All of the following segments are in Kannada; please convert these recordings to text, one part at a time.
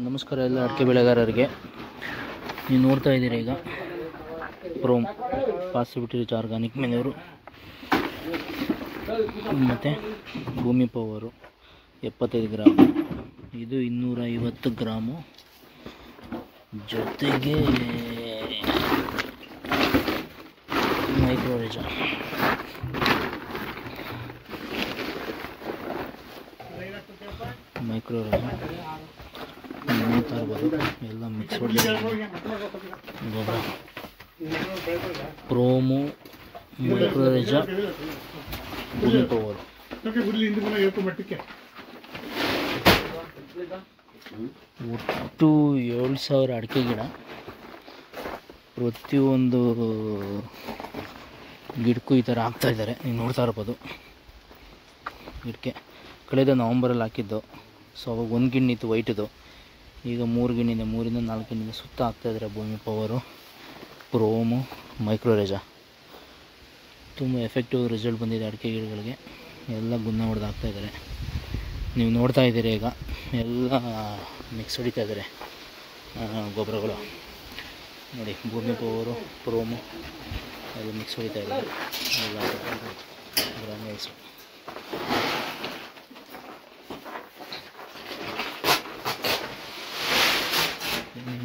ನಮಸ್ಕಾರ ಎಲ್ಲ ಅಡಿಕೆ ಬೆಳೆಗಾರರಿಗೆ. ನೀವು ನೋಡ್ತಾ ಇದ್ದೀರಿ ಈಗ ಪ್ರೋಮ್ ಪಾಸಿಬಿಟಿ ರಿಚ್ ಆರ್ಗಾನಿಕ್ ಮೆನ್ಯೂರು ಮತ್ತು ಭೂಮಿ ಪವರು 75 ಗ್ರಾಮ್, ಇದು 250 ಗ್ರಾಮು, ಜೊತೆಗೆ ಮೈಕ್ರೋರೇಜಾ ನೋಡ್ತಾ ಇರ್ಬೋದು. ಎಲ್ಲ ಮಿಕ್ಸ್ ಗೊಬ್ಬರ, ಪ್ರೋಮು, ಮೈಕ್ರೋರೇಜಾ, ಭೂಮಿ ಪವರ್. ಒಟ್ಟು 7,000 ಅಡಿಕೆ ಗಿಡ. ಪ್ರತಿಯೊಂದು ಗಿಡಕ್ಕೂ ಈ ಥರ ಹಾಕ್ತಾಯಿದ್ದಾರೆ. ನೀವು ನೋಡ್ತಾ ಇರ್ಬೋದು. ಗಿಡಕ್ಕೆ ಕಳೆದ ನವಂಬರಲ್ಲಿ ಹಾಕಿದ್ದು. ಸೊ ಅವಾಗ 1 ಗಿಣ್ಣಿ ಇತ್ತು ವೈಟಿದು, ಈಗ 3 ಗಿಣ್ಣಿದೆ. 3ರಿಂದ 4 ಗಿಣ್ಣಿದೆ ಸುತ್ತ ಹಾಕ್ತಾಯಿದ್ದಾರೆ. ಭೂಮಿ ಪವರು, ಪ್ರೋಮು, ಮೈಕ್ರೋರೇಜಾ ತುಂಬ ಎಫೆಕ್ಟಿವ್ ರಿಸಲ್ಟ್ ಬಂದಿದೆ ಅಡಿಕೆ ಗಿಡಗಳಿಗೆ. ಎಲ್ಲ ಗುನ್ನ ಹೊಡೆದು ಹಾಕ್ತಾಯಿದ್ದಾರೆ. ನೀವು ನೋಡ್ತಾ ಇದ್ದೀರಿ ಈಗ ಎಲ್ಲ ಮಿಕ್ಸ್ ಹೊಡಿತಾ ಇದ್ದಾರೆ ಗೊಬ್ಬರಗಳು. ನೋಡಿ, ಭೂಮಿ ಪವರು, ಪ್ರೋಮು ಎಲ್ಲ ಮಿಕ್ಸ್ ಹೊಡಿತಾ ಇದ್ದಾರೆ ಎಲ್ಲ ಗ್ರಾನ್ಯೂಲ್ಸ್.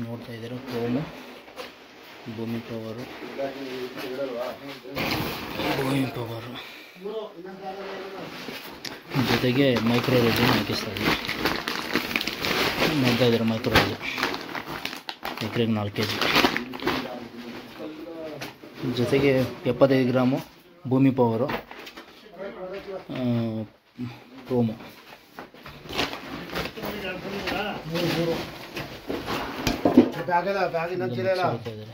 ನೋಡ್ತಾ ಇದ್ದೀರಾ ಪ್ರೋಮು, ಭೂಮಿ ಪವರು, ಜೊತೆಗೆ ಮೈಕ್ರೋರೇಜನ್ನು ಹಾಕಿಸ್ತಾ ಇದ್ದೀವಿ. ನೋಡ್ತಾ ಇದ್ದಾರೆ ಮೈಕ್ರೋರೇಜಾ ಎಕರೆಗೆ 4 kg, ಜೊತೆಗೆ 75 ಗ್ರಾಮು ಭೂಮಿ ಪವರು, ಪ್ರೋಮು. ಇದ್ದಾರೆ